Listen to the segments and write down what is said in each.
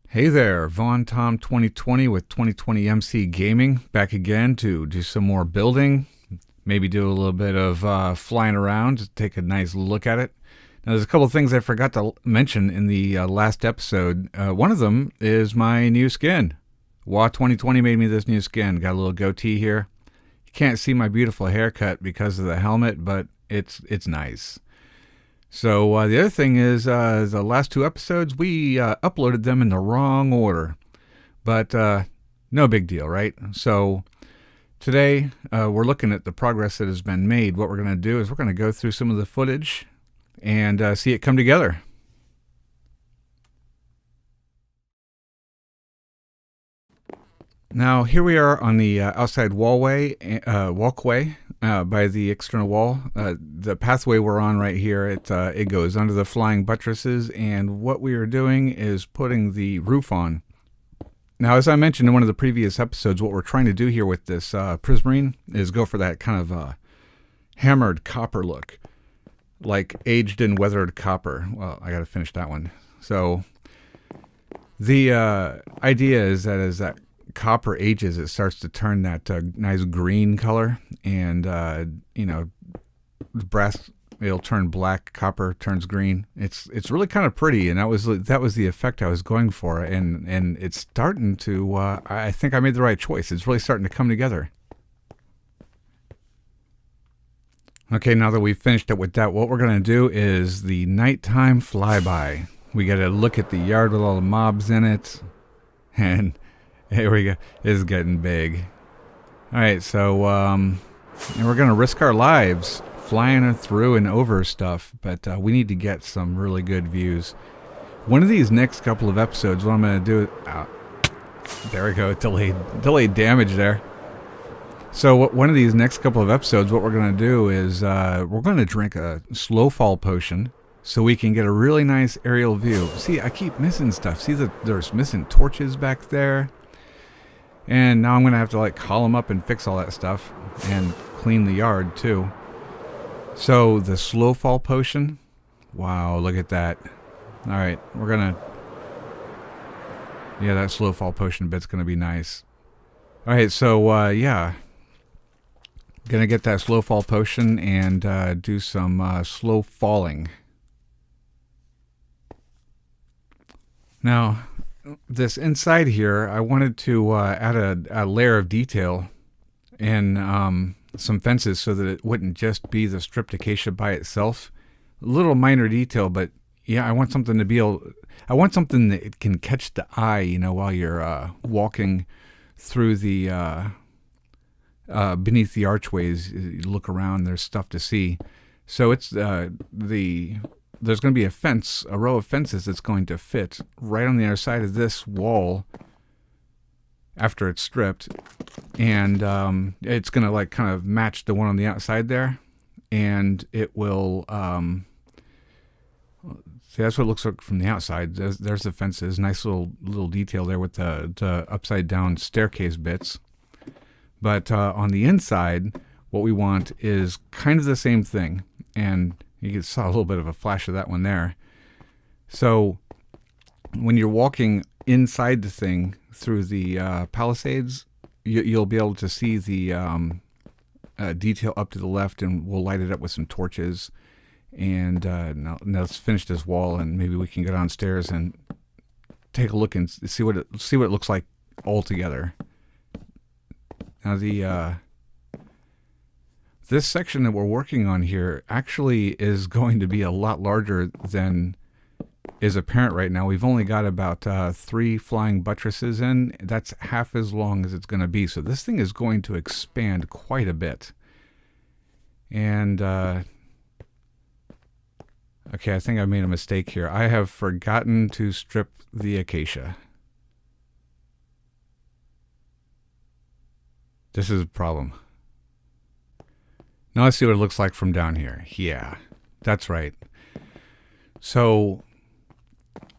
Hey there, Vaughn Tom 2020 with 2020 MC Gaming back again to do some more building, maybe do a little bit of flying around, just take a nice look at it. Now, there's a couple of things I forgot to mention in the last episode. One of them is my new skin. WA 2020 made me this new skin. Got a little goatee here. You can't see my beautiful haircut because of the helmet, but it's nice. So the other thing is the last two episodes, we uploaded them in the wrong order. But no big deal, right? So today we're looking at the progress that has been made. What we're going to do is we're going to go through some of the footage and see it come together. Now here we are on the outside walkway by the external wall. The pathway we're on right here, it goes under the flying buttresses, and what we are doing is putting the roof on. Now, as I mentioned in one of the previous episodes, what we're trying to do here with this prismarine is go for that kind of hammered copper look, like aged and weathered copper. Well, I got to finish that one. So the idea is that as that copper ages, it starts to turn that nice green color, and the brass, it'll turn black, copper turns green. It's really kind of pretty, and that was the effect I was going for, and it's starting to I think I made the right choice. It's really starting to come together. Okay, now that we've finished it with that, what we're going to do is the nighttime flyby. We got to look at the yard with all the mobs in it, and here we go. It's getting big. All right, so and we're going to risk our lives flying through and over stuff, but we need to get some really good views. One of these next couple of episodes, what I'm going to do... there we go, delayed damage there. So one of these next couple of episodes, what we're going to do is we're going to drink a slow fall potion so we can get a really nice aerial view. See, I keep missing stuff. See, there's missing torches back there. And now I'm going to have to call them up and fix all that stuff and clean the yard too. So the slow fall potion. Wow, look at that. All right, we're going to... yeah, that slow fall potion bit's going to be nice. All right, so yeah. Going to get that slow fall potion and do some slow falling. Now... this inside here, I wanted to add a layer of detail and some fences so that it wouldn't just be the stripped acacia by itself. A little minor detail, but yeah, I want something to be able... I want something that it can catch the eye, while you're walking through the beneath the archways. You look around, there's stuff to see. So it's there's going to be a row of fences that's going to fit right on the other side of this wall after it's stripped, and it's going to kind of match the one on the outside there, and it will see, that's what it looks like from the outside. There's the fences, nice little detail there with the upside down staircase bits. But on the inside, what we want is kind of the same thing, and you saw a little bit of a flash of that one there. So when you're walking inside the thing through the palisades, you'll be able to see the detail up to the left, and we'll light it up with some torches. And now let's finish this wall, and maybe we can go downstairs and take a look and see what it looks like all together. Now this section that we're working on here actually is going to be a lot larger than is apparent right now. We've only got about 3 flying buttresses in. That's half as long as it's going to be. So this thing is going to expand quite a bit. And, okay, I think I made a mistake here. I have forgotten to strip the acacia. This is a problem. Now let's see what it looks like from down here. Yeah, that's right. So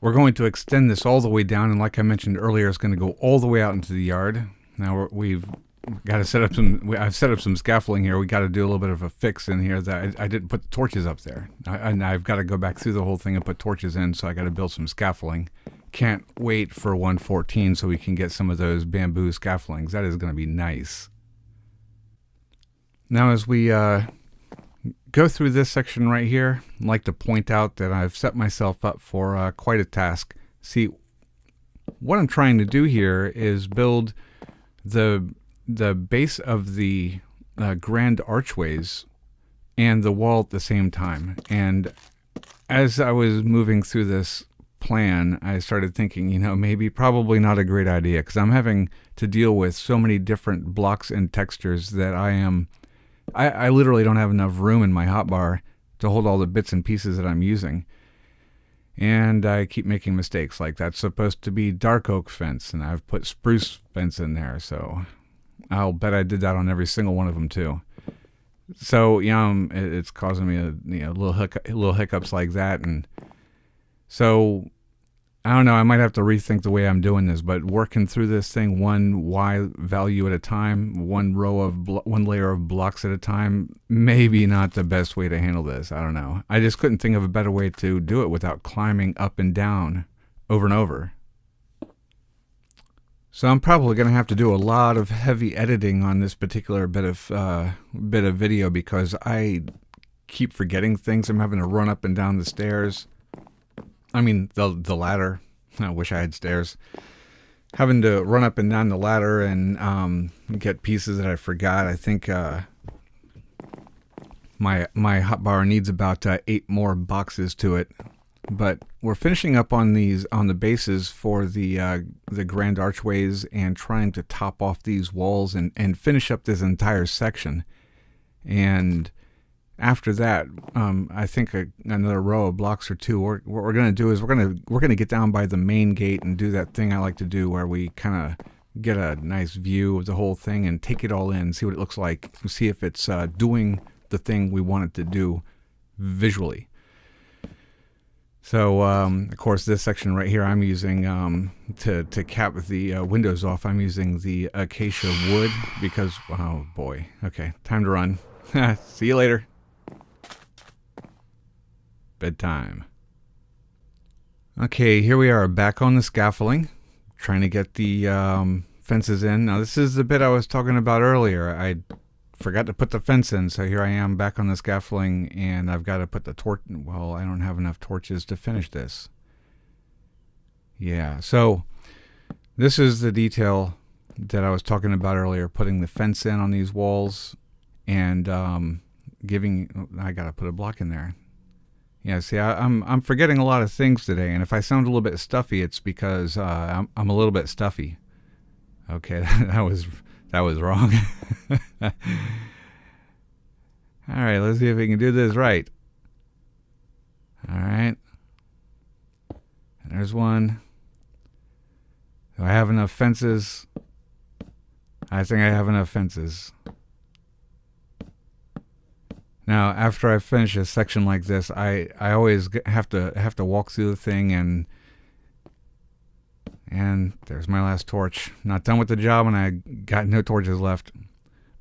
we're going to extend this all the way down, and like I mentioned earlier, it's going to go all the way out into the yard. Now we've got to set up some... I've set up some scaffolding here. We got to do a little bit of a fix in here. That I didn't put the torches up there, and I've got to go back through the whole thing and put torches in. So I got to build some scaffolding, can't wait for 114 so we can get some of those bamboo scaffoldings. That is going to be nice. Now as we go through this section right here, I'd like to point out that I've set myself up for quite a task. See, what I'm trying to do here is build the base of the grand archways and the wall at the same time. And as I was moving through this plan, I started thinking, maybe probably not a great idea, because I'm having to deal with so many different blocks and textures that I literally don't have enough room in my hotbar to hold all the bits and pieces that I'm using. And I keep making mistakes, like that's supposed to be dark oak fence, and I've put spruce fence in there, so I'll bet I did that on every single one of them too. So it's causing me a little hiccups like that, and so I don't know. I might have to rethink the way I'm doing this, but working through this thing one Y value at a time, one layer of blocks at a time, maybe not the best way to handle this. I don't know. I just couldn't think of a better way to do it without climbing up and down over and over. So I'm probably going to have to do a lot of heavy editing on this particular bit of video, because I keep forgetting things. I'm having to run up and down the stairs. I mean, the ladder. I wish I had stairs. Having to run up and down the ladder and get pieces that I forgot. I think my hotbar needs about 8 more boxes to it. But we're finishing up on the bases for the grand archways and trying to top off these walls and finish up this entire section. And after that, I think another row of blocks or two. What we're going to do is we're going to get down by the main gate and do that thing I like to do, where we kind of get a nice view of the whole thing and take it all in, see what it looks like, see if it's doing the thing we want it to do visually. So, of course, this section right here I'm using to cap the windows off. I'm using the acacia wood because, oh boy, okay, time to run. See you later. Bedtime. Okay, here we are back on the scaffolding, trying to get the fences in. Now, this is the bit I was talking about earlier. I forgot to put the fence in, so here I am back on the scaffolding, and I've got to put the torch. Well, I don't have enough torches to finish this. Yeah, so this is the detail that I was talking about earlier, putting the fence in on these walls and I got to put a block in there. Yeah, see, I'm forgetting a lot of things today, and if I sound a little bit stuffy, it's because I'm a little bit stuffy. Okay, that was wrong. All right, let's see if we can do this right. All right. And there's one. Do I have enough fences? I think I have enough fences. Now, after I finish a section like this, I always have to walk through the thing, and there's my last torch. Not done with the job, and I got no torches left.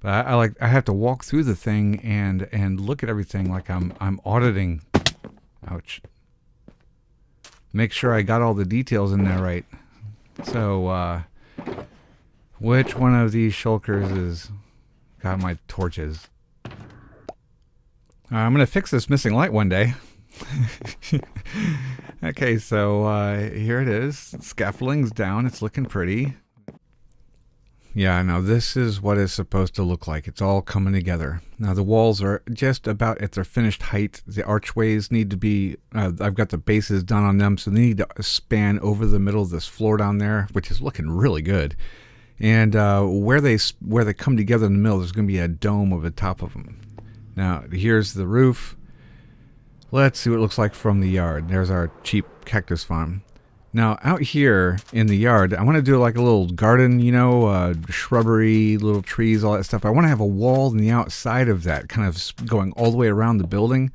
But I have to walk through the thing and look at everything like I'm auditing. Ouch. Make sure I got all the details in there right. So, which one of these shulkers has got my torches? I'm going to fix this missing light one day. Okay, so here it is. Scaffolding's down. It's looking pretty. Yeah, now this is what it's supposed to look like. It's all coming together. Now the walls are just about at their finished height. The archways need to be, I've got the bases done on them, so they need to span over the middle of this floor down there, which is looking really good. And where they come together in the middle, there's going to be a dome over the top of them. Now, here's the roof. Let's see what it looks like from the yard. There's our cheap cactus farm. Now, out here in the yard, I want to do like a little garden, shrubbery, little trees, all that stuff. I want to have a wall on the outside of that, kind of going all the way around the building,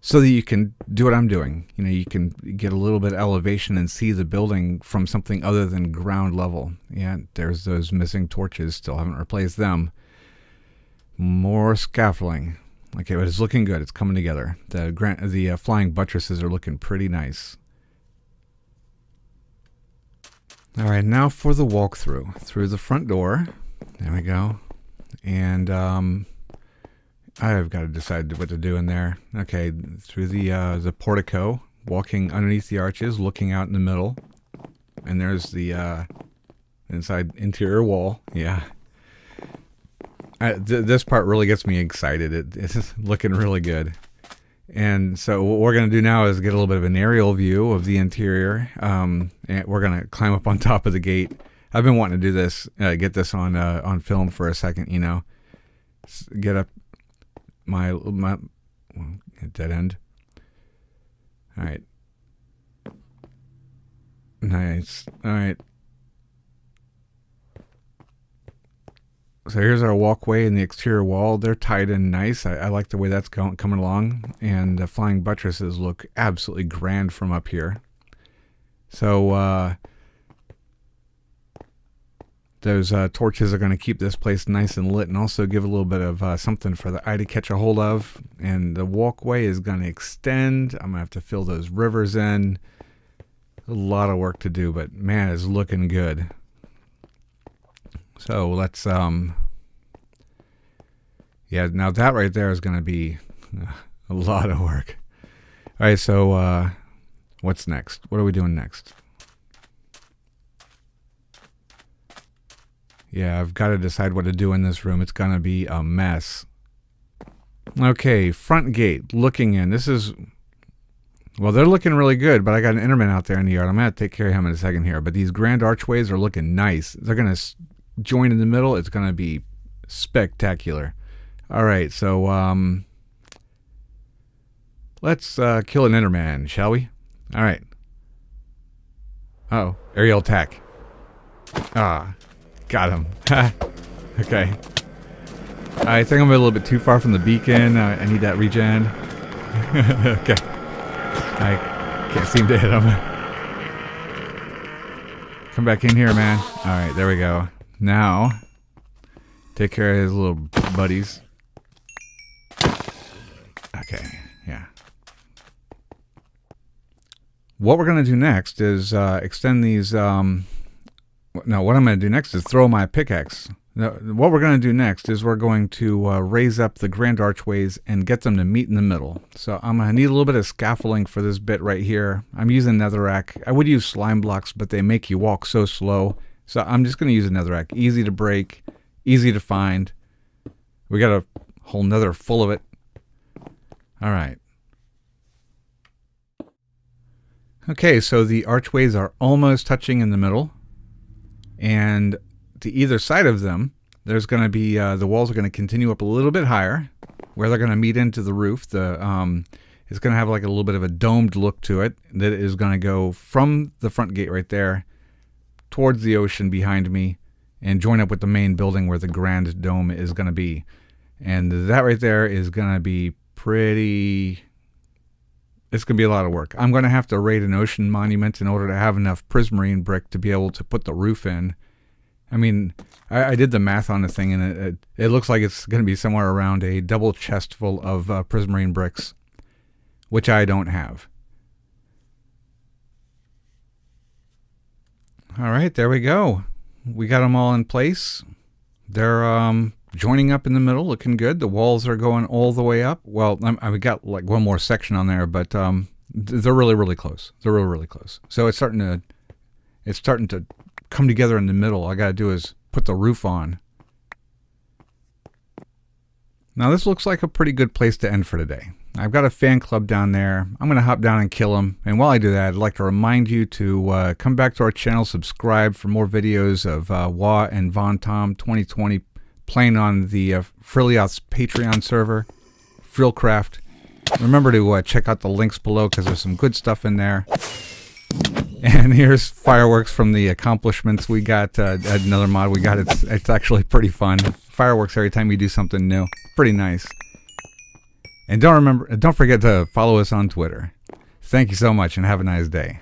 so that you can do what I'm doing. You can get a little bit of elevation and see the building from something other than ground level. Yeah, there's those missing torches. Still haven't replaced them. More scaffolding. Okay, but it's looking good. It's coming together. The flying buttresses are looking pretty nice. All right, now for the walkthrough. Through the front door. There we go. And I've got to decide what to do in there. Okay, through the portico, walking underneath the arches, looking out in the middle. And there's the inside interior wall. Yeah. This part really gets me excited. It's looking really good. And so what we're going to do now is get a little bit of an aerial view of the interior. And we're going to climb up on top of the gate. I've been wanting to do this, get this on film for a second, you know. Get up my dead end. All right. Nice. All right. So here's our walkway and the exterior wall. They're tied in nice. I like the way that's coming along. And the flying buttresses look absolutely grand from up here. So those torches are going to keep this place nice and lit and also give a little bit of something for the eye to catch a hold of. And the walkway is going to extend. I'm going to have to fill those rivers in. A lot of work to do, but man, it's looking good. So let's, yeah, now that right there is going to be a lot of work. All right, so what's next? What are we doing next? Yeah, I've got to decide what to do in this room. It's going to be a mess. Okay, front gate, looking in. This is, well, they're looking really good, but I got an Enderman out there in the yard. I'm going to take care of him in a second here. But these grand archways are looking nice. They're going to join in the middle. It's going to be spectacular. All right, so let's kill an Enderman, shall we? All right. Oh, aerial attack. Ah, got him. Okay. I think I'm a little bit too far from the beacon. I need that regen. Okay. I can't seem to hit him. Come back in here, man. All right, there we go. Now, take care of his little buddies. Okay, yeah. What we're going to do next is extend these... no, what I'm going to do next is throw my pickaxe. No, what we're going to do next is we're going to raise up the grand archways and get them to meet in the middle. So I'm going to need a little bit of scaffolding for this bit right here. I'm using netherrack. I would use slime blocks, but they make you walk so slow. So I'm just going to use a netherrack. Easy to break, easy to find. We got a whole nether full of it. All right. Okay, so the archways are almost touching in the middle. And to either side of them, there's going to be, the walls are going to continue up a little bit higher, where they're going to meet into the roof. It's going to have like a little bit of a domed look to it that is going to go from the front gate right there towards the ocean behind me and join up with the main building where the grand dome is going to be. And that right there is going to be pretty... It's going to be a lot of work. I'm going to have to raid an ocean monument in order to have enough prismarine brick to be able to put the roof in. I mean, I did the math on the thing, and it looks like it's going to be somewhere around a double chest full of prismarine bricks, which I don't have. All right, there we go. We got them all in place. They're joining up in the middle, looking good. The walls are going all the way up. Well, we got like one more section on there, but they're really, really close. They're really, really close. So it's starting to come together in the middle. All I got to do is put the roof on. Now this looks like a pretty good place to end for today. I've got a fan club down there. I'm going to hop down and kill them. And while I do that, I'd like to remind you to come back to our channel, subscribe for more videos of Wah and Von Tom 2020 playing on the FrilCraft's Patreon server, FrilCraft. Remember to check out the links below because there's some good stuff in there. And here's fireworks from the accomplishments we got. Another mod we got. It's actually pretty fun. Fireworks every time you do something new. Pretty nice. And don't forget to follow us on Twitter. Thank you so much and have a nice day.